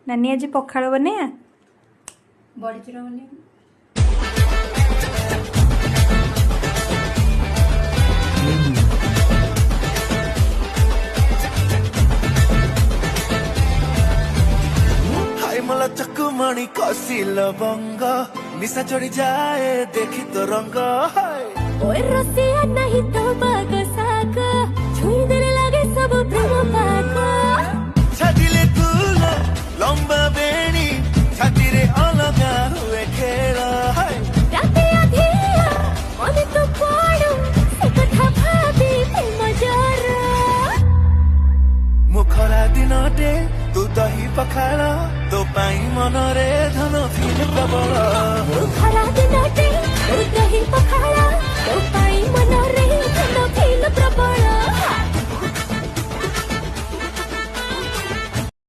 नानी आज पखाड़ बने बड़ी चूरा बने हाय मला चकुमणी कसी लवंग निशा चढ़ी जाए देखी तो रंग हाय ओए रसिया नहीं तो बाग साग छुई देने लगे सब प्रेम पाग छादिले तुला लंबा बेणी छातीरे अलगा हुए खेला हाय राते आधिया मने तो पड़ो से कथा भाभी प्रेम जरा मुखरा दिनटे तू दही पखाड़ा तो पाई मनरे धन फिर प्रबल खरा दिनटे तू दही पखाड़ा तो पाई मन रे धन फील प्रबल